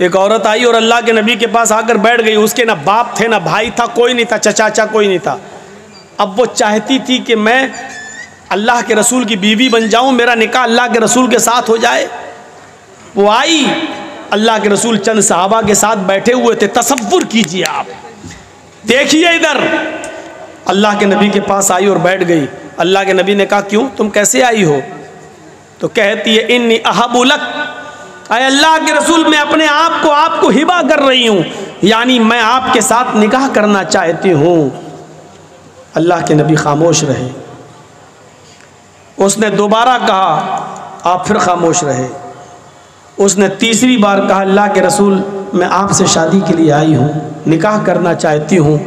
एक औरत आई और अल्लाह के नबी के पास आकर बैठ गई। उसके ना बाप थे, ना भाई था, कोई नहीं था, चाचा कोई नहीं था। अब वो चाहती थी कि मैं अल्लाह के रसूल की बीवी बन जाऊं, मेरा निकाह अल्लाह के रसूल के साथ हो जाए। वो आई, अल्लाह के रसूल चंद सहाबा के साथ बैठे हुए थे। तसव्वुर कीजिए आप, देखिए इधर, अल्लाह के नबी के पास आई और बैठ गई। अल्लाह के नबी ने कहा क्यों, तुम कैसे आई हो? तो कहती है इन्नी अहब्बु लक, अय अल्लाह के रसूल मैं अपने आप को आपको हिबा कर रही हूँ, यानी मैं आपके साथ निकाह करना चाहती हूँ। अल्लाह के नबी खामोश रहे। उसने दोबारा कहा, आप फिर खामोश रहे। उसने तीसरी बार कहा, अल्लाह के रसूल मैं आपसे शादी के लिए आई हूँ, निकाह करना चाहती हूँ।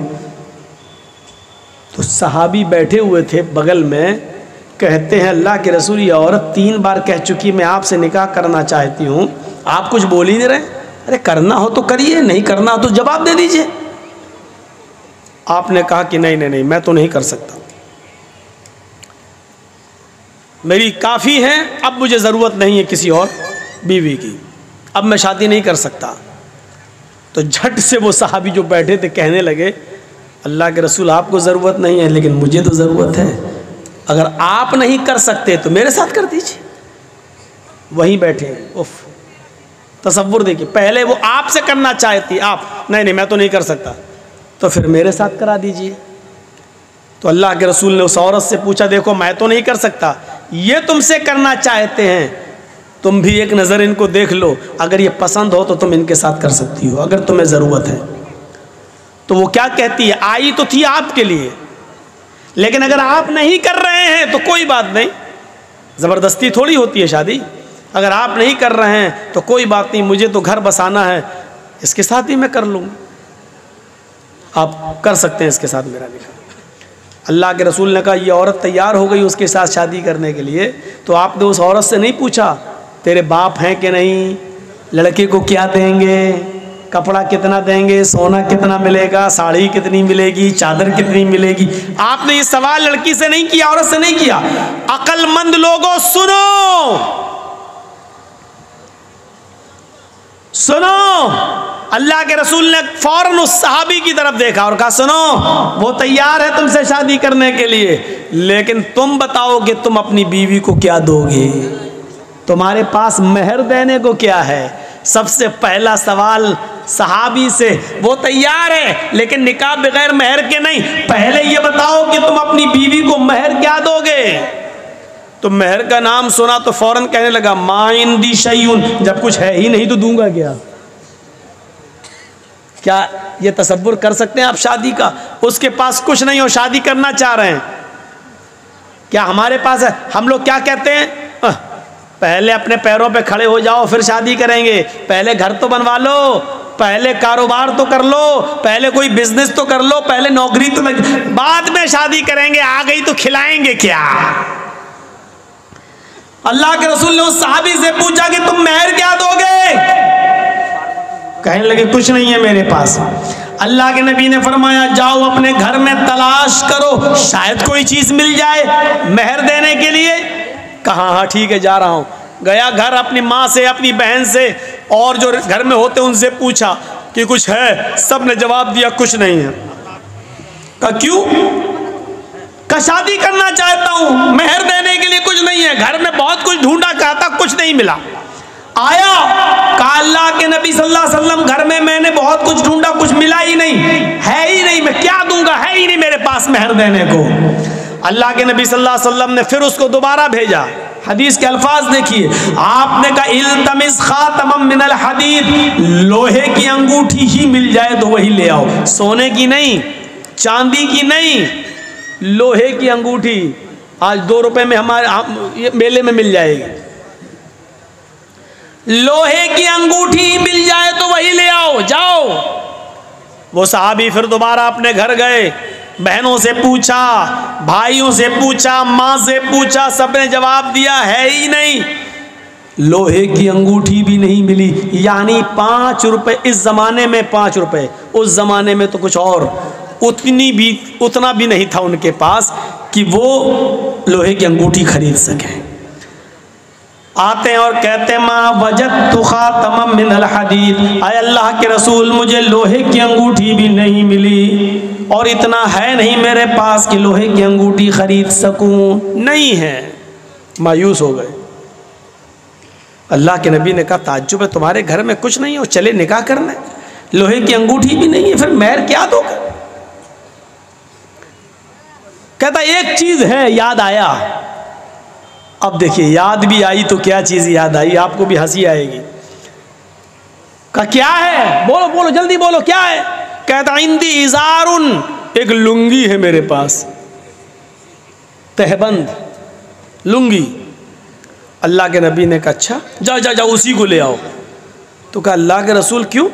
तो सहाबी बैठे हुए थे बगल में, कहते हैं अल्लाह के रसूल ये औरत 3 बार कह चुकी मैं आपसे निकाह करना चाहती हूँ, आप कुछ बोल ही नहीं रहे। अरे करना हो तो करिए, नहीं करना हो तो जवाब दे दीजिए। आपने कहा कि नहीं मैं तो नहीं कर सकता, मेरी काफ़ी है, अब मुझे ज़रूरत नहीं है किसी और बीवी की, अब मैं शादी नहीं कर सकता। तो झट से वो सहाबी जो बैठे थे कहने लगे अल्लाह के रसूल आपको ज़रूरत नहीं है, लेकिन मुझे तो ज़रूरत है, अगर आप नहीं कर सकते तो मेरे साथ कर दीजिए। वहीं बैठे, उफ, तसव्वुर देखिए, पहले वो आपसे करना चाहती, आप नहीं मैं तो नहीं कर सकता, तो फिर मेरे साथ करा दीजिए। तो अल्लाह के रसूल ने उस औरत से पूछा, देखो मैं तो नहीं कर सकता, ये तुमसे करना चाहते हैं, तुम भी एक नज़र इनको देख लो, अगर ये पसंद हो तो तुम इनके साथ कर सकती हो, अगर तुम्हें ज़रूरत है। तो वो क्या कहती है, आई तो थी आपके लिए, लेकिन अगर आप नहीं कर रहे हैं तो कोई बात नहीं, ज़बरदस्ती थोड़ी होती है शादी, अगर आप नहीं कर रहे हैं तो कोई बात नहीं, मुझे तो घर बसाना है, इसके साथ ही मैं कर लूँगी, आप कर सकते हैं इसके साथ मेरा निकाह। अल्लाह के रसूल ने कहा ये औरत तैयार हो गई उसके साथ शादी करने के लिए, तो आपने उस औरत से नहीं पूछा तेरे बाप हैं कि नहीं, लड़के को क्या देंगे, कपड़ा कितना देंगे, सोना कितना मिलेगा, साड़ी कितनी मिलेगी, चादर कितनी मिलेगी? आपने ये सवाल लड़की से नहीं किया, औरत से नहीं किया। अक्लमंद लोगों सुनो, सुनो, अल्लाह के रसूल ने फौरन उस सहाबी की तरफ देखा और कहा सुनो, वो तैयार है तुमसे शादी करने के लिए, लेकिन तुम बताओ कि तुम अपनी बीवी को क्या दोगे, तुम्हारे पास मेहर देने को क्या है? सबसे पहला सवाल सहाबी से, वो तैयार है लेकिन निकाह बगैर मेहर के नहीं, पहले ये बताओ कि तुम अपनी बीवी को मेहर क्या दोगे? तो मेहर का नाम सुना तो फौरन कहने लगा मा इंदी शैउन, जब कुछ है ही नहीं तो दूंगा क्या? क्या ये तसव्वुर कर सकते हैं आप शादी का? उसके पास कुछ नहीं हो, शादी करना चाह रहे हैं, क्या हमारे पास है? हम लोग क्या कहते हैं, पहले अपने पैरों पे खड़े हो जाओ फिर शादी करेंगे, पहले घर तो बनवा लो, पहले कारोबार तो कर लो, पहले कोई बिजनेस तो कर लो, पहले नौकरी तो लग, बाद में शादी करेंगे, आ गई तो खिलाएंगे क्या? अल्लाह के रसूल ने उस सहाबी से पूछा कि तुम मेहर क्या दोगे? कहने लगे कुछ नहीं है मेरे पास। अल्लाह के नबी ने फरमाया जाओ अपने घर में तलाश करो, शायद कोई चीज मिल जाए मेहर देने के लिए। कहा हाँ ठीक है जा रहा हूँ। गया घर, अपनी माँ से, अपनी बहन से और जो घर में होते उनसे पूछा कि कुछ है, सब ने जवाब दिया कुछ नहीं है। कहा क्यों? का शादी करना चाहता हूँ, मेहर देने के लिए कुछ नहीं है, घर में बहुत कुछ ढूंढा, कहता कुछ नहीं मिला। आया, कहा अल्लाह के नबी सल्लल्लाहु अलैहि वसल्लम घर में मैंने बहुत कुछ ढूंढा, कुछ मिला ही नहीं, है ही नहीं, मैं क्या दूंगा, है ही नहीं मेरे पास मेहर देने को। अल्लाह के नबी सल्लल्लाहु अलैहि वसल्लम ने फिर उसको दोबारा भेजा। हदीस के अल्फाज देखिए, आपने कहा इल्तमिस खातमम मिनल हदीद, लोहे की अंगूठी ही मिल जाए तो वही ले आओ, सोने की नहीं, चांदी की नहीं, लोहे की अंगूठी। आज 2 रुपए में हमारे मेले में मिल जाएगी, लोहे की अंगूठी मिल जाए तो वही ले आओ, जाओ। वो सहाबी फिर दोबारा अपने घर गए, बहनों से पूछा, भाइयों से पूछा, माँ से पूछा, सबने जवाब दिया है ही नहीं, लोहे की अंगूठी भी नहीं मिली। यानी 5 रुपए, इस जमाने में 5 रुपए, उस जमाने में तो कुछ और, उतना भी नहीं था उनके पास कि वो लोहे की अंगूठी खरीद सकें। आते हैं और कहते हैं मा वजदतु खातमम मिनल हदीद, आय अल्लाह के रसूल मुझे लोहे की अंगूठी भी नहीं मिली और इतना है नहीं मेरे पास कि लोहे की अंगूठी खरीद सकूं, नहीं है। मायूस हो गए। अल्लाह के नबी ने कहा ताज्जुब है, तुम्हारे घर में कुछ नहीं है और चले निकाह करने, लोहे की अंगूठी भी नहीं है, फिर महर क्या दोगे? कहता एक चीज है, याद आया। अब देखिए याद भी आई तो क्या चीज याद आई, आपको भी हंसी आएगी। कहा क्या है? बोलो बोलो जल्दी बोलो क्या है? कहता इंदी इजारुन, एक लुंगी है मेरे पास, तहबंद लुंगी। अल्लाह के नबी ने कहा अच्छा जा जा जा उसी को ले आओ। तो कहा अल्लाह के रसूल क्यों?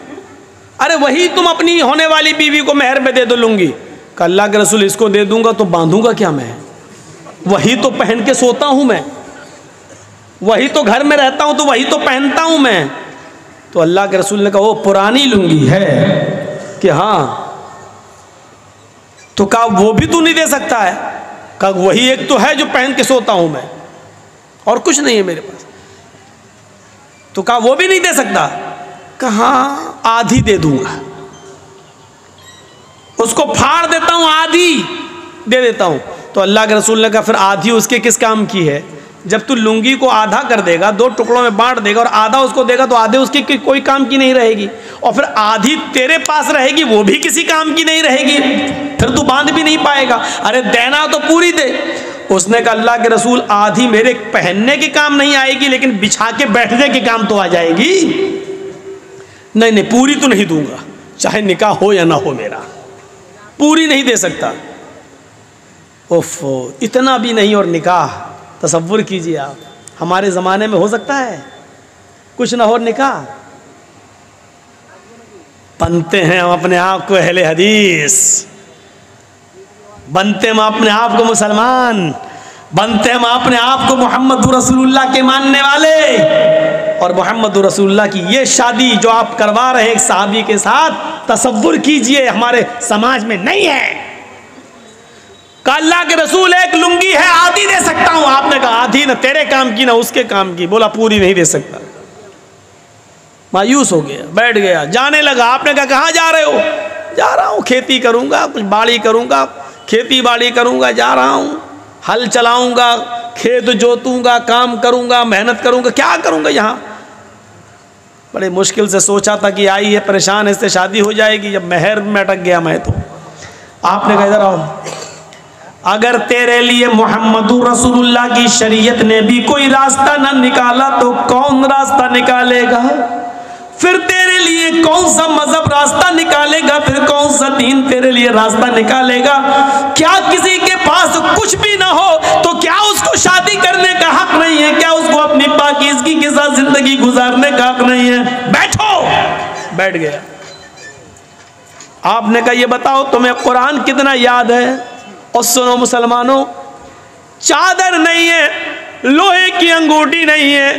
अरे वही तुम अपनी होने वाली बीवी को मेहर में दे दो लुंगी। कहा अल्लाह के रसूल इसको दे दूंगा तो बांधूंगा क्या मैं? वही तो पहन के सोता हूं मैं, वही तो घर में रहता हूं तो वही तो पहनता हूं मैं। तो अल्लाह के रसूल ने कहा वो पुरानी लुंगी है कि हाँ? तो कहा वो भी तू नहीं दे सकता है? कहा वही एक तो है जो पहन के सोता हूं मैं और कुछ नहीं है मेरे पास। तो कहा वो भी नहीं दे सकता? कहा आधी दे दूंगा, उसको फाड़ देता हूं, आधी दे देता हूं। तो अल्लाह के रसूल ने कहा फिर आधी उसके किस काम की है? जब तू लुंगी को आधा कर देगा, दो टुकड़ों में बांट देगा और आधा उसको देगा तो आधे उसकी कोई काम की नहीं रहेगी, और फिर आधी तेरे पास रहेगी वो भी किसी काम की नहीं रहेगी, फिर तू बांध भी नहीं पाएगा। अरे देना तो पूरी दे। उसने कहा अल्लाह के रसूल आधी मेरे पहनने के काम नहीं आएगी लेकिन बिछा के बैठने के काम तो आ जाएगी। नहीं नहीं पूरी तो नहीं दूंगा, चाहे निकाह हो या ना हो मेरा, पूरी नहीं दे सकता। ओफो, इतना भी नहीं। और निकाह तसव्वुर कीजिए आप, हमारे ज़माने में हो सकता है कुछ ना हो निकाह? बनते हैं हम अपने आप को अहले हदीस, बनते हम अपने आप को मुसलमान, बनते हम अपने आप को मोहम्मद रसूलुल्लाह के मानने वाले। और मोहम्मद रसूलुल्लाह की ये शादी जो आप करवा रहे हैं एक सहाबी के साथ, तसव्वुर कीजिए हमारे समाज में नहीं है। कहा अल्लाह के रसूल एक लुंगी है आधी दे सकता हूं। आपने कहा आधी ना तेरे काम की ना उसके काम की, बोला पूरी नहीं दे सकता। मायूस हो गया, बैठ गया, जाने लगा। आपने कहा कहाँ जा रहे हो? जा रहा हूँ खेती करूंगा, कुछ बाड़ी करूंगा, खेती बाड़ी करूंगा, जा रहा हूँ, हल चलाऊंगा, खेत जोतूंगा, काम करूंगा, मेहनत करूंगा, क्या करूंगा यहाँ? बड़े मुश्किल से सोचा था कि आई है परेशान, इससे शादी हो जाएगी, जब महर में अटक गया मैं तो। आपने कहा इधर आओ, अगर तेरे लिए मोहम्मद रसूलुल्लाह की शरीयत ने भी कोई रास्ता न निकाला तो कौन रास्ता निकालेगा? फिर तेरे लिए कौन सा मजहब रास्ता निकालेगा? फिर कौन सा दीन तेरे लिए रास्ता निकालेगा? क्या किसी के पास कुछ भी ना हो तो क्या उसको शादी करने का हक नहीं है? क्या उसको अपनी पाकीज़गी के साथ जिंदगी गुजारने का हक नहीं है? बैठो। बैठ गया। आपने कहा ये बताओ तुम्हें कुरान कितना याद है? और सुनो मुसलमानों, चादर नहीं है, लोहे की अंगूठी नहीं है,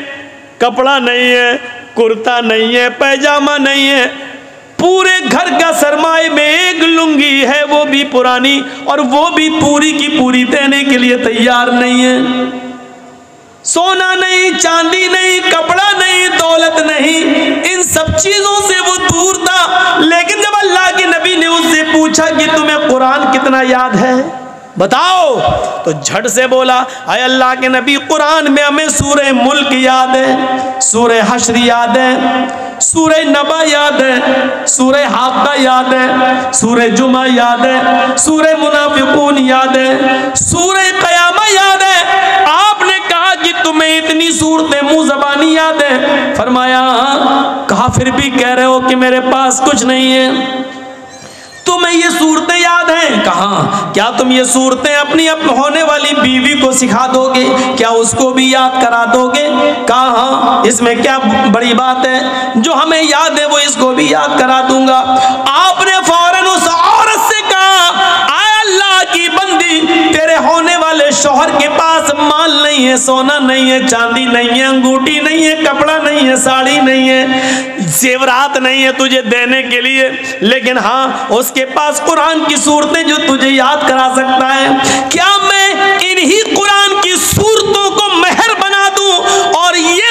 कपड़ा नहीं है, कुर्ता नहीं है, पैजामा नहीं है, पूरे घर का सरमाए में एक लुंगी है, वो भी पुरानी, और वो भी पूरी की पूरी देने के लिए तैयार नहीं है। सोना नहीं, चांदी नहीं, कपड़ा नहीं, दौलत नहीं, इन सब चीजों से वो दूर था। लेकिन जब अल्लाह के नबी ने उससे पूछा कि तुम्हें कुरान कितना याद है बताओ, तो झट से बोला आय अल्लाह के नबी कुरान में हमें सूरह मुल्क याद है, सूरह हश्र याद है, सूरह नबा याद है, सूरह हाक़ा याद है, सूरह जुमा याद है, सूरह मुनाफिकून याद है, सूरह क़यामा याद है। आपने कहा कि तुम्हें इतनी सूरतें मुंह ज़बानी याद है? फरमाया हाँ। कहा फिर भी कह रहे हो कि मेरे पास कुछ नहीं है, तुम्हें ये सूरतें याद हैं? कहा क्या तुम ये सूरतें अपनी होने वाली बीवी को सिखा दोगे? क्या उसको भी याद करा दोगे? कहा हाँ, इसमें क्या बड़ी बात है, जो हमें याद है वो इसको भी याद करा दूंगा। आपने फौरन उस औरत से कहा आय अल्लाह की बंदी, तेरे होने वाले शौहर के पास माल नहीं है, सोना नहीं है, चांदी नहीं है, अंगूठी नहीं है, कपड़ा नहीं है, साड़ी नहीं है, जेवरात नहीं है तुझे देने के लिए, लेकिन हाँ उसके पास कुरान की सूरतें जो तुझे याद करा सकता है। क्या मैं इन्हीं कुरान की सूरतों को महर बना दूं और ये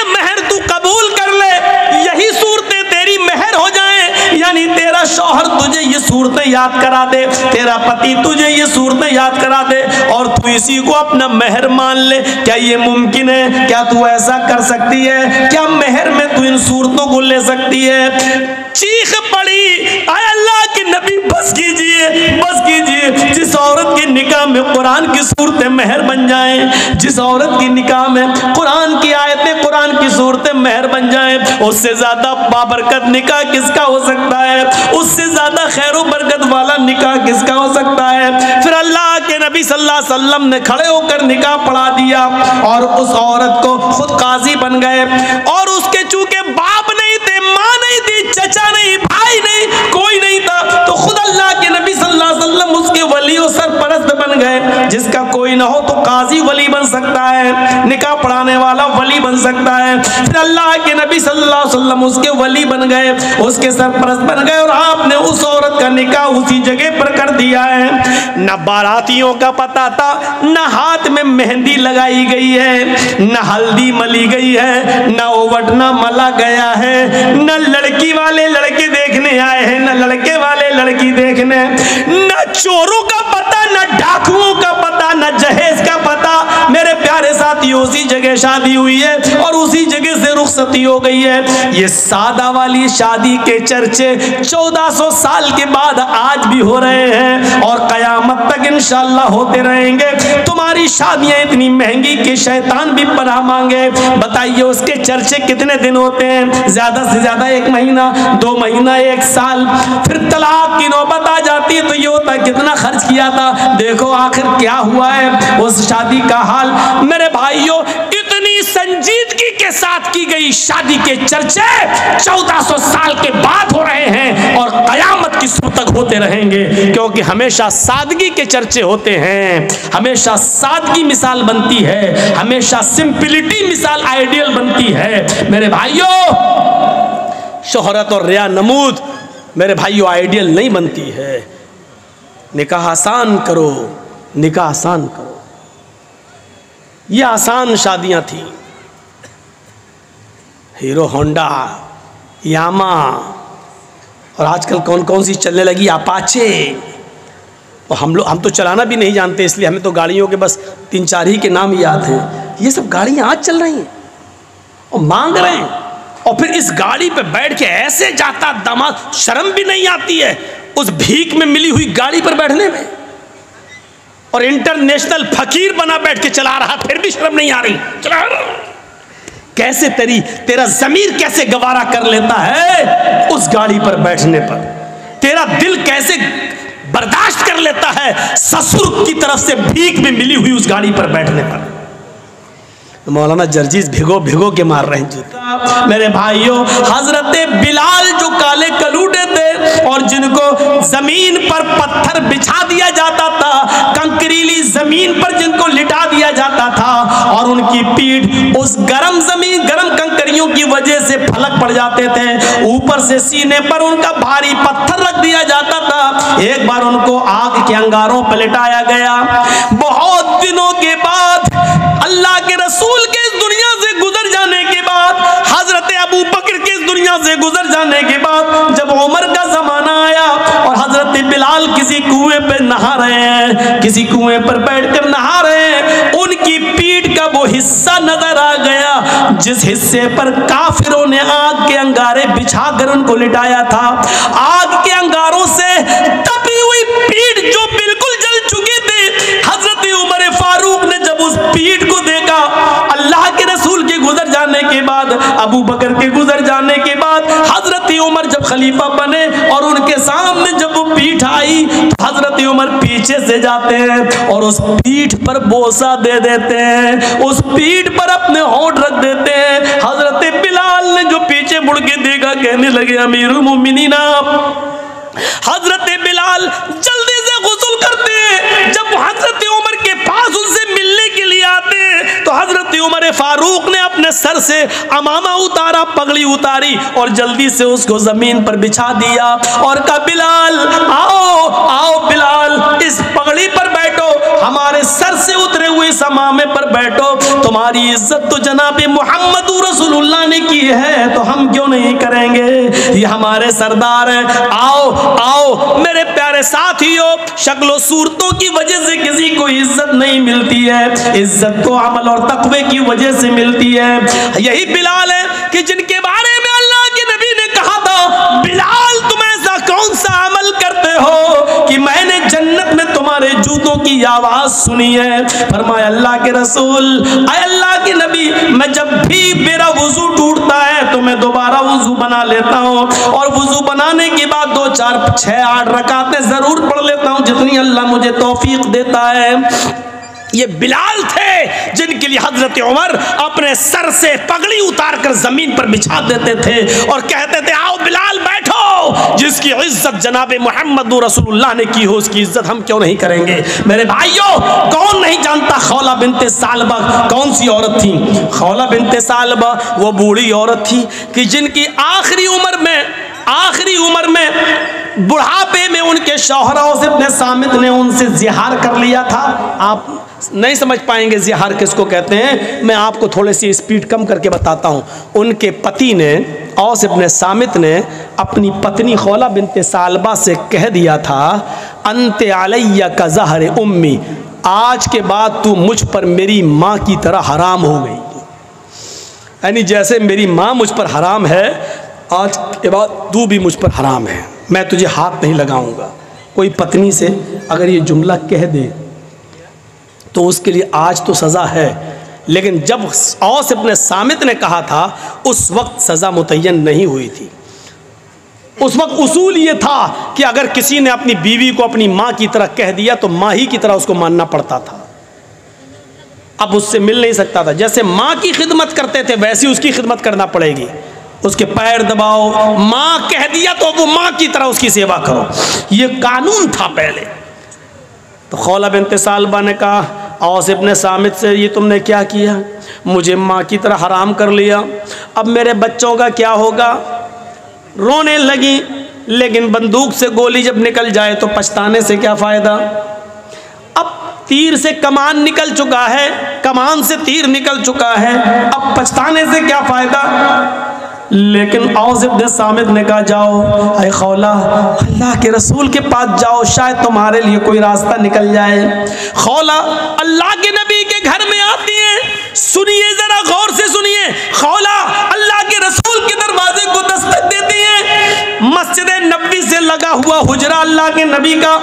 शौहर तुझे ये सूरतें याद करा दे, तेरा पति तुझे ये सूरतें याद करा दे और तू इसी को अपना मेहर मान ले, क्या ये मुमकिन है? क्या तू ऐसा कर सकती है? क्या मेहर में तू इन सूरतों को ले सकती है? चीख पड़ी, आय अल्लाह के नबी बस कीजिए, बस कीजिए। जिस औरत के निकाह में कुरान की सूरतें मेहर बन जाएं, जिस औरत की निकाह में कुरान की आयतें, कुरान की सूरतें मेहर बन जाएं, उससे ज्यादा बाबरकत निकाह किसका हो सकता है? उससे ज्यादा खैर बरकत वाला निकाह किसका हो सकता है? फिर अल्लाह के नबी सल्लल्लाहु अलैहि वसल्लम ने खड़े होकर निकाह पढ़ा दिया और उस औरत को खुद काजी बन गए। और उसके चूंकि बाप नहीं थे, माँ नहीं थी, चचा नहीं, भाई नहीं, कोई नहीं था, तो खुद अल्लाह के नबी सल्लल्लाहु अलैहि वसल्लम उसके वली और सरपरस्त बन गए। जिसका कोई ना हो तो काजी वली बन सकता है, निकाह पढ़ाने वाला वली बन सकता है। फिर अल्लाह के नबी सल्लल्लाहु अलैहि वसल्लम उसके वली बन गए, उसके सरपरस्त बन गए और आपने उस औरत का निकाह उसी जगह पर कर दिया है। न बारातियों का पता था, न हाथ में मेहंदी लगाई गई है, न हल्दी मली गई है, न ओवटना मला गया है, न लड़की वाले लड़के देखने आए हैं, न लड़के वाले लड़की देखने, न चोरों का पता, न डाकुओं का पता, न जहेज का पता। मेरे प्यारे साथियों, उसी जगह शादी हुई है और उसी जगह से रुखसती हो गई है। ये सादा वाली शादी के चर्चे 1400 साल के बाद आज भी हो रहे हैं और कयामत तक इंशाअल्लाह होते रहेंगे। तुम्हारी शादियां इतनी महंगी कि शैतान भी पनाह मांगे। बताइए उसके चर्चे कितने दिन होते हैं? ज्यादा से ज्यादा 1 महीना, 2 महीना, 1 साल। फिर तलाक की नौबत आ जाती है तो ये होता कितना खर्च किया था, देखो आखिर क्या हुआ है उस शादी का हाल। मेरे भाइयों, इतनी संजीदगी के साथ की गई शादी के चर्चे 1400 साल के बाद हो रहे हैं और कयामत की सूरत तक होते रहेंगे, क्योंकि हमेशा सादगी के चर्चे होते हैं, हमेशा सादगी मिसाल बनती है, हमेशा सिंपलिटी मिसाल आइडियल बनती है। मेरे भाइयों, शोहरत और रिया नमूद मेरे भाइयों आइडियल नहीं बनती है। निकाह आसान करो, निकाह आसान करो। ये आसान शादियां थी। हीरो होंडा, यामा और आजकल कौन कौन सी चलने लगी, अपाचे। और हम तो चलाना भी नहीं जानते, इसलिए हमें तो गाड़ियों के बस 3-4 ही के नाम याद हैं। ये सब गाड़ियां आज चल रही हैं और मांग रहे हैं, और फिर इस गाड़ी पे बैठ के ऐसे जाता दामाद, शर्म भी नहीं आती है उस भीख में मिली हुई गाड़ी पर बैठने में। और इंटरनेशनल फकीर बना बैठ के चला रहा, फिर भी शर्म नहीं आ रही, चला रहा। कैसे तेरा जमीर कैसे गवारा कर लेता है उस गाड़ी पर बैठने पर? तेरा दिल कैसे बर्दाश्त कर लेता है ससुर की तरफ से भीख में मिली हुई उस गाड़ी पर बैठने पर? मौलाना जर्जीस भिगो भिगो के मार रहे हैं जूता। मेरे भाइयों, हजरत बिलाल जो काले कलूटे थे और जिनको जमीन पर पत्थर बिछा दिया जाता था, कंकरीली जमीन पर जिनको लिटा दिया जाता था और उनकी पीठ उस गर्म जमीन, गर्म कंकरियों की वजह से फलक पड़ जाते थे, ऊपर से सीने पर उनका भारी पत्थर रख दिया जाता था। एक बार उनको आग के अंगारों पर लिटाया गया। बहुत दिनों के बाद, अल्लाह के रसूल के इस दुनिया से गुजर जाने के बाद, हजरत अबू बकर के इस दुनिया से गुजर जाने के बाद, जब उमर का जमाना आया और हजरत बिलाल किसी कुएं पे नहा रहे हैं, किसी कुएं पर बैठकर नहा रहे हैं, उनकी पीठ का वो हिस्सा नजर आ गया जिस हिस्से पर काफिरों ने आग के अंगारे बिछाकर उनको लिटाया था। आग के अंगारों से तपी हुई पीठ जो बिल्कुल जल चुकी थी, हजरत उमर फारूक ने जब उस पीठ को देखा, अल्लाह के रसूल के गुजर जाने के बाद, अबू बकर के गुजर जाने के बाद, हजरत उमर जब खलीफा बने और उनके सामने जब वो पीठ आई, तो हजरत उमर पीछे से जाते हैं और उस पीठ पर बोसा दे देते हैं, उस पीठ पर अपने होंठ रख देते हैं। हजरत बिलाल ने जो पीछे मुड़ के देखा, कहने लगे अमीरुल मोमिनीन, हजरत बिलाल जल्दी से गुस्ल करते हैं। जब हजरत उमर के पास उनसे मिलने के लिए आते हैं तो हजरत उमर फारूक ने अपने सर से अमामा उतारा, पगड़ी उतारी और जल्दी से उसको जमीन पर बिछा दिया और कहा बिलाल आओ आओ बिलाल, इस पगड़ी पर बैठो। हमारे सर से उतरे हुए समामे पर बैठो, तुम्हारी इज्जत तो जनाब मोहम्मद रसूलुल्लाह ने की है तो हम क्यों नहीं करेंगे, ये हमारे सरदार हैं। आओ आओ मेरे प्यारे साथियों, शक्लो सूरतों की वजह से किसी को इज्जत नहीं मिलती है, इज्जत तो अमल और तकवे की वजह से मिलती है। यही बिलाल है कि जिनके बारे में अल्लाह के नबी ने कहा था, बिलाल तुम ऐसा कौन सा अमल करते हो कि मैंने जन्नत में तुम्हारे जूतों की आवाज सुनी है। फरमाया अल्लाह के रसूल, अल्लाह के नबी, मैं जब भी मेरा वुजू टूटता है तो मैं दोबारा वुजू बना लेता हूँ, और वुजू बनाने के बाद 2 4 6 8 रकातें जरूर पढ़ लेता हूँ, जितनी अल्लाह मुझे तौफीक देता है। ये बिलाल थे जिनके लिए हजरत उमर अपने सर से पगड़ी उतार कर जमीन पर बिछा देते थे और कहते थे, आओ बिलाल बैठो, जिसकी इज्जत जनाब मोहम्मद रसूलुल्लाह ने की हो उसकी इज्जत हम क्यों नहीं करेंगे। मेरे भाइयों, कौन नहीं जानता खौला बिनते सालबा कौन सी औरत थी। खौला बिनते सालबा वो बूढ़ी औरत थी कि जिनकी आखिरी उम्र में बुढ़ापे में उनके शौहरों से अपने सामित ने उनसे जिहार कर लिया था। आप नहीं समझ पाएंगे जिहार किसको कहते हैं, मैं आपको थोड़ी सी स्पीड कम करके बताता हूँ। उनके पति ने, औस इब्ने सामित ने अपनी पत्नी खौला बिनते सालबा से कह दिया था, अंते अलैया का ज़हर उम्मी, आज के बाद तू मुझ पर मेरी माँ की तरह हराम हो गई। यानी जैसे मेरी माँ मुझ पर हराम है, आज के बाद तू भी मुझ पर हराम है, मैं तुझे हाथ नहीं लगाऊंगा। कोई पत्नी से अगर ये जुमला कह दे तो उसके लिए आज तो सज़ा है, लेकिन जब औस इब्ने सामित ने कहा था उस वक्त सज़ा मुतय्यन नहीं हुई थी। उस वक्त उसूल ये था कि अगर किसी ने अपनी बीवी को अपनी माँ की तरह कह दिया तो माँ ही की तरह उसको मानना पड़ता था, अब उससे मिल नहीं सकता था। जैसे माँ की खिदमत करते थे वैसी उसकी खिदमत करना पड़ेगी, उसके पैर दबाओ, माँ कह दिया तो वो माँ की तरह उसकी सेवा करो, ये कानून था पहले। तो खौला बिनते सालबा ने कहा औस इब्ने सामित से, ये तुमने क्या किया, मुझे माँ की तरह हराम कर लिया, अब मेरे बच्चों का क्या होगा। रोने लगी, लेकिन बंदूक से गोली जब निकल जाए तो पछताने से क्या फ़ायदा। अब तीर से कमान निकल चुका है, कमान से तीर निकल चुका है, अब पछताने से क्या फ़ायदा। लेकिन औस इब्ने सामित ने कहा, जाओ ऐ खौला, अल्लाह के रसूल के पास जाओ, शायद तुम्हारे लिए कोई रास्ता निकल जाए। खौला अल्लाह के नबी के घर में आती है, सुनिए जरा गौर से सुनिए, खौला अल्लाह के रसूल के दरवाजे को दस्तक देती है। मस्जिद नबी से लगा हुआ हुजरा अल्लाह के नबी का,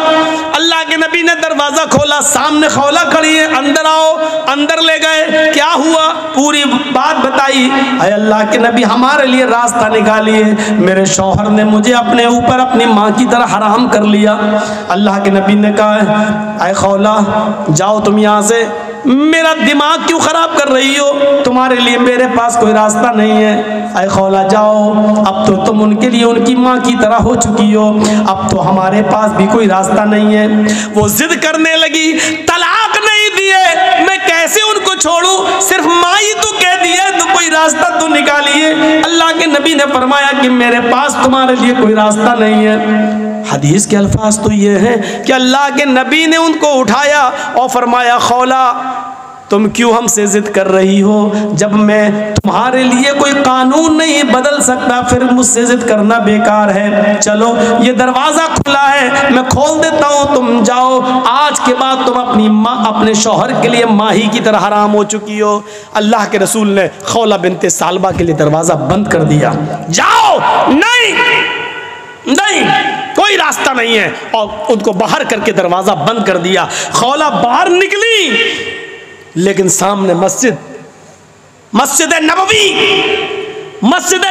अल्लाह के नबी ने दरवाजा खोला, सामने खौला खड़ी है, अंदर आओ। अंदर ले गए, क्या हुआ पूरी बात बताई। अरे अल्लाह के नबी, हमारे लिए रास्ता निकालिए, मेरे शौहर ने मुझे अपने ऊपर अपनी माँ की तरह हराम कर लिया। अल्लाह के नबी ने कहा, अरे खौला जाओ तुम यहाँ से, मेरा दिमाग क्यों ख़राब कर रही हो, तुम्हारे लिए मेरे पास कोई रास्ता नहीं है। अरे खौला जाओ, अब तो तुम उनके लिए उनकी माँ की तरह हो चुकी हो, अब तो हमारे पास भी कोई रास्ता नहीं है। वो जिद करने लगी, तलाक नहीं दिए मैं कैसे उनको छोड़ूं, सिर्फ माँ ही तो कह दिया, तो कोई रास्ता तो निकालिए। अल्लाह के नबी ने फरमाया कि मेरे पास तुम्हारे लिए कोई रास्ता नहीं है। हदीस के अल्फाज तो ये हैं कि अल्लाह के नबी ने उनको उठाया और फरमाया, खौला तुम क्यों हमसे जिद कर रही हो, जब मैं तुम्हारे लिए कोई कानून नहीं बदल सकता, फिर मुझसे जिद करना बेकार है। चलो ये दरवाज़ा खुला है, मैं खोल देता हूँ, तुम जाओ, आज के बाद तुम अपनी माँ, अपने शौहर के लिए माही की तरह हराम हो चुकी हो। अल्लाह के रसूल ने खौला बिनते सालबा के लिए दरवाज़ा बंद कर दिया, जाओ, नहीं नहीं कोई रास्ता नहीं है, और उनको बाहर करके दरवाज़ा बंद कर दिया। खौला बाहर निकली, लेकिन सामने मस्जिद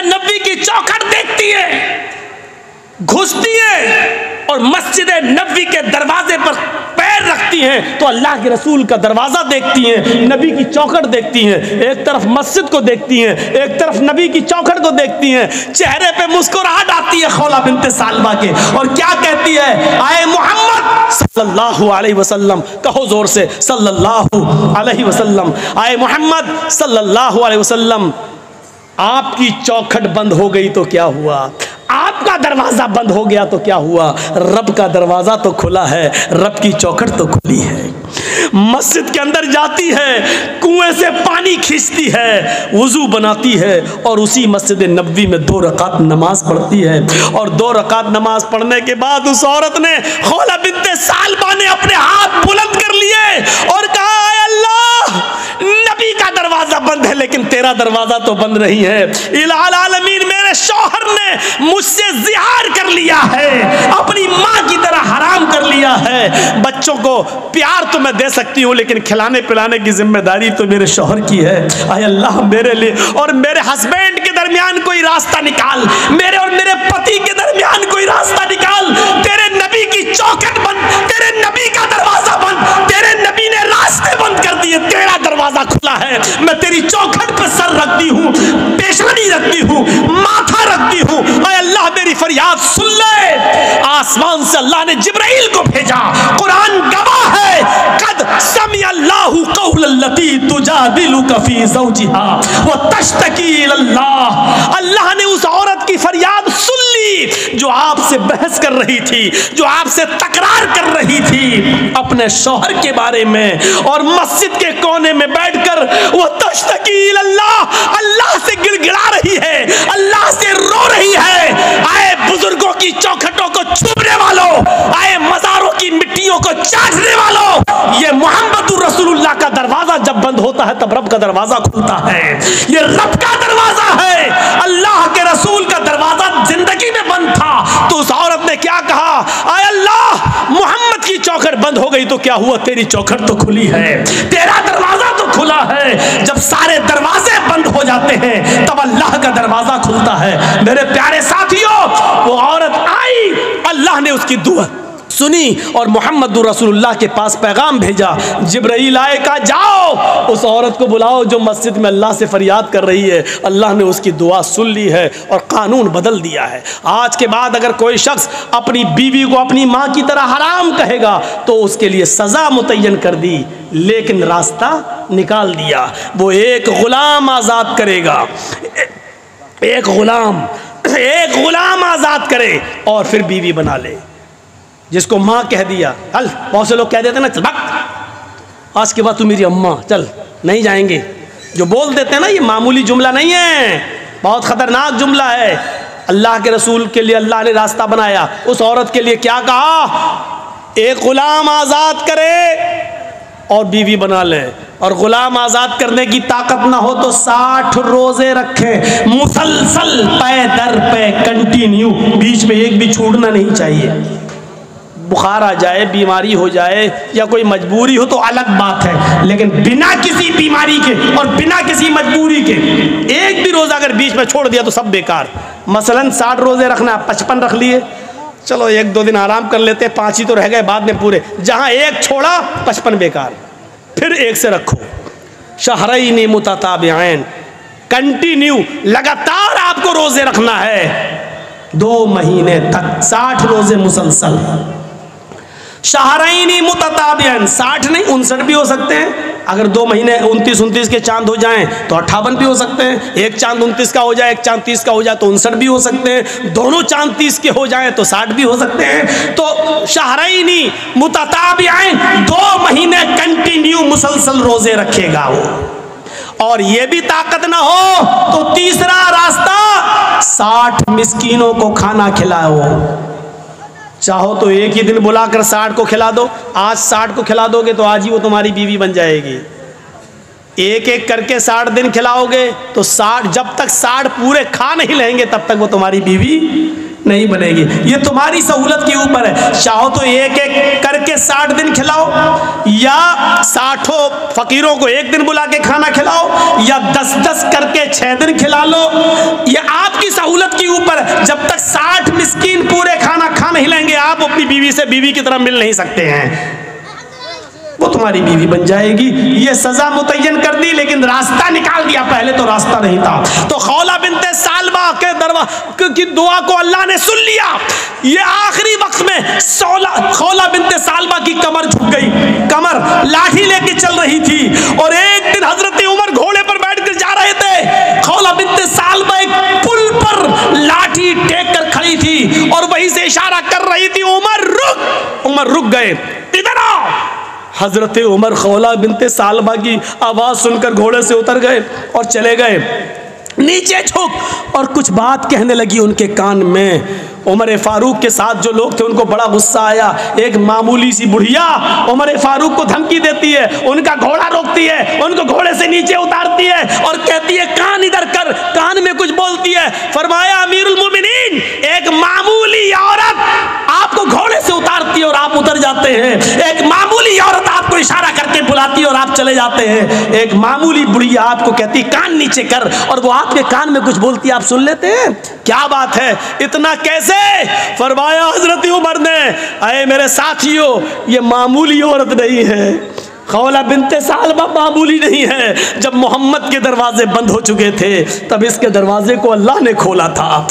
नबवी की चौखट देखती है, घुसती है और मस्जिद नबवी के दरवाजे पर पैर रखती हैं तो अल्लाह के रसूल का दरवाज़ा देखती हैं, नबी की चौखट देखती हैं, एक तरफ मस्जिद को देखती हैं, एक तरफ नबी की चौखट को देखती हैं। चेहरे पे मुस्कुराहट आती है खौला बिनते सालबा के, और क्या कहती है, आए मोहम्मद सल्लल्लाहु अलैहि वसल्लम, कहो जोर से, सल्लल्लाहु अलैहि वसल्लम, आए मोहम्मद सल्लल्लाहु अलैहि वसल्लम, आपकी चौखट बंद हो गई तो क्या हुआ, आपका का दरवाजा बंद हो गया तो क्या हुआ, रब का दरवाजा तो खुला है, रब की चौखट तो खुली है। मस्जिद के अंदर जाती है, कुएं से पानी खींचती है, वुजू बनाती है और उसी मस्जिद नबवी में 2 रकात नमाज पढ़ती है। और 2 रकात नमाज पढ़ने के बाद उस औरत ने, खौला बिन्ते सालबा ने अपने हाथ बुलंद कर लिए और कहा, अल्लाह, नबी का दरवाजा बंद है लेकिन तेरा दरवाजा तो बंद नहीं है। इलाहुल आलमीन, मेरे शौहर ने मुझसे जिहार कर लिया है, अपनी माँ की तरह हराम कर लिया है। बच्चों को प्यार तो मैं दे सकती हूँ लेकिन खिलाने पिलाने की जिम्मेदारी तो मेरे शौहर की है। आय अल्लाह, मेरे लिए और मेरे हस्बैंड के दरमियान कोई रास्ता निकाल, मेरे और मेरे पति के दरमियान कोई रास्ता निकाल। तेरे नबी की चौखट बंद, तेरे नबी का दरवाजा बंद, तेरे नबी ने रास्ते बंद कर दिए, तेरा दरवाजा खुला है। मैं तेरी चौखट पर सर रखती हूँ, पेशानी रखती हूँ, माथा रखती हूँ। आय अल्लाह, मेरी फरियाद सुन ले। आसमान से अल्लाह ने जिब्राइल को भेजा, कुरान गवाह है, कद समी अल्लाहु कौलल्लती तुजादिलुका फी ज़ौजिहा व तश्तकी इलल्लाह। अल्लाह ने उस औरत की फरियाद सुन ली जो आपसे बहस कर रही थी, जो आपसे तकरार कर रही थी अपने शौहर के बारे में, और मस्जिद के कोने में बैठकर वो तश्तकी इलल्लाह, अल्लाह से गिड़गिड़ा रही है, अल्लाह से रो रही है। आए बुजुर्गों की चौखटों को छूने वालों, आए मज़ारों की मिट्टियों को चाटने वालों, ये मोहम्मदुर रसूलुल्लाह का दरवाजा जब बंद होता है तब रब का दरवाजा खुलता है। ये रब का दरवाजा है। अल्लाह के रसूल का दरवाजा जिंदगी में बंद था तो उस औरत ने क्या कहा, आय अल्लाह, मोहम्मद की चौखट बंद हो गई तो क्या हुआ, तेरी चौखट तो खुली है, तेरा दरवाजा तो खुला है। जब सारे दरवाजे बंद हो जाते हैं तब अल्लाह का दरवाजा खुलता है। मेरे प्यारे साथियों, वो औरत आई, अल्लाह ने उसकी दुआ सुनी और मोहम्मदुर रसूलुल्लाह के पास पैगाम भेजा। जिब्राइल आए, कहा जाओ उस औरत को बुलाओ जो मस्जिद में अल्लाह से फरियाद कर रही है। अल्लाह ने उसकी दुआ सुन ली है और कानून बदल दिया है। आज के बाद अगर कोई शख्स अपनी बीवी को अपनी माँ की तरह हराम कहेगा तो उसके लिए सज़ा मुतय्यन कर दी, लेकिन रास्ता निकाल दिया। वो एक गुलाम आज़ाद करेगा, एक गुलाम आज़ाद करे और फिर बीवी बना ले। जिसको माँ कह दिया, चल, बहुत से लोग कह देते ना, चल भाग, आज के बाद तू मेरी अम्मा, चल नहीं जाएंगे। जो बोल देते हैं ना, ये मामूली जुमला नहीं है, बहुत ख़तरनाक जुमला है। अल्लाह के रसूल के लिए अल्लाह ने रास्ता बनाया। उस औरत के लिए क्या कहा, एक गुलाम आज़ाद करे और बीवी बना ले। और गुलाम आज़ाद करने की ताकत ना हो तो 60 रोज़े रखे, मुसलसल, पे दर पे, कंटिन्यू, बीच में एक भी छूटना नहीं चाहिए। बुखार आ जाए, बीमारी हो जाए या कोई मजबूरी हो तो अलग बात है, लेकिन बिना किसी बीमारी के और बिना किसी मजबूरी के एक भी रोज़ा अगर बीच में छोड़ दिया तो सब बेकार। मसलन 60 रोज़े रखना, 55 रख लिए, चलो 1-2 दिन आराम कर लेते, 5 ही तो रह गए बाद में पूरे। जहाँ एक छोड़ा 55 बेकार, फिर एक से रखो। शहरैन मुतताबिऐन, कंटिन्यू, लगातार आपको रोज़े रखना है 2 महीने तक, 60 रोज़े मुसलसल। शहरैन मुतताबिऐन, 60 नहीं 59 भी हो सकते हैं। अगर 2 महीने 29 के चांद हो जाएं तो 58 भी हो सकते हैं। एक चांद 29 का हो जाए, एक चांद 30 का हो जाए तो 59 भी हो सकते हैं। दोनों चांद 30 के हो जाएं तो 60 भी हो सकते हैं। तो शहरैन मुतताबिऐन, 2 महीने कंटिन्यू मुसलसल रोजे रखेगा वो। और ये भी ताकत ना हो तो तीसरा रास्ता, 60 मिस्कीनों को खाना खिलाओ। चाहो तो एक ही दिन बुलाकर 60 को खिला दो। आज 60 को खिला दोगे तो आज ही वो तुम्हारी बीवी बन जाएगी। एक एक करके 60 दिन खिलाओगे तो 60, जब तक 60 पूरे खा नहीं लेंगे तब तक वो तुम्हारी बीवी नहीं बनेगी। ये तुम्हारी सहूलत के ऊपर है। चाहो तो एक एक करके 60 दिन खिलाओ, या 60 फकीरों को एक दिन बुला के खाना खिलाओ, या 10-10 करके 6 दिन खिला लो। ये आपकी सहूलत के ऊपर। जब तक 60 मिस्कीन पूरे खाना खा नहीं लेंगे आप अपनी बीवी से बीवी की तरह मिल नहीं सकते हैं। वो तुम्हारी बीवी बन जाएगी। ये सजा मुतय्यन कर दी लेकिन रास्ता निकाल दिया, पहले तो रास्ता नहीं था। तो खौला बिन्ते सालबा के की दुआ को अल्लाह ने सुन लिया। ये आखिरी वक्त में खौला बिन्ते सालबा की कमर झुक गई, कमर लाठी लेके चल रही थी। और एक दिन हजरत उमर घोड़े पर बैठकर जा रहे थे, खौला बिन्ते सालबा एक पुल पर लाठी टेक कर खड़ी थी वहीं से इशारा कर रही थी, उमर रुक। उमर रुक गए, इधर आओ। हजरत उमर खौला बिनते सालबा की आवाज सुनकर घोड़े से उतर गए और चले गए, नीचे झुक और कुछ बात कहने लगी उनके कान में। उमर फारूक के साथ जो लोग थे उनको बड़ा गुस्सा आया। एक मामूली सी बुढ़िया उमर फारूक को धमकी देती है, उनका घोड़ा रोकती है, उनको घोड़े से नीचे उतारती है और कहती है कान इधर कर। कान में कुछ बोलती है। फरमाया अमीरुल मोमिनीन, एक मामूली औरत आपको घोड़े से उतारती है और आप उतर जाते हैं। एक मामूली औरत आपको इशारा करके बुलाती है और आप चले जाते हैं। एक मामूली बुढ़िया आपको कहती कान नीचे कर और वो आपके कान में कुछ बोलती है, आप सुन लेते हैं। क्या बात है, इतना कैसे? फरमाया हजरत उमर ने, अरे मेरे साथियों, ये मामूली औरत नहीं है। खौला बिनते सालबा मामूली नहीं है। जब मोहम्मद के दरवाजे बंद हो चुके थे तब इसके दरवाजे को अल्लाह ने खोला था।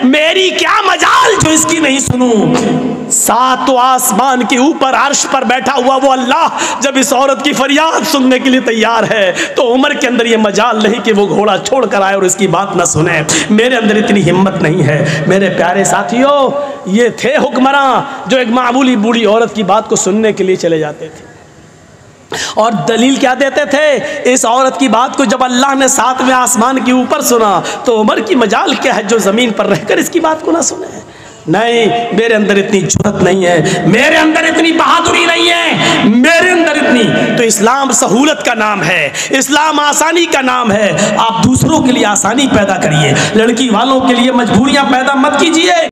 मेरी क्या मजाल जो इसकी नहीं सुनूं। सातों आसमान के ऊपर अर्श पर बैठा हुआ वो अल्लाह जब इस औरत की फरियाद सुनने के लिए तैयार है तो उमर के अंदर ये मजाल नहीं कि वो घोड़ा छोड़ कर आए और इसकी बात न सुने। मेरे अंदर इतनी हिम्मत नहीं है। मेरे प्यारे साथियों, ये थे हुक्मरान जो एक मामूली बूढ़ी औरत की बात को सुनने के लिए चले जाते थे और दलील क्या देते थे। इस औरत की बात को जब अल्लाह ने सातवें आसमान के ऊपर सुना तो उमर की मजाल क्या है जो ज़मीन पर रहकर इसकी बात को ना सुने। नहीं, मेरे अंदर इतनी जुर्रत नहीं है, मेरे अंदर इतनी बहादुरी नहीं है, मेरे अंदर इतनी। तो इस्लाम सहूलत का नाम है, इस्लाम आसानी का नाम है। आप दूसरों के लिए आसानी पैदा करिए, लड़की वालों के लिए मजबूरियां पैदा मत कीजिए।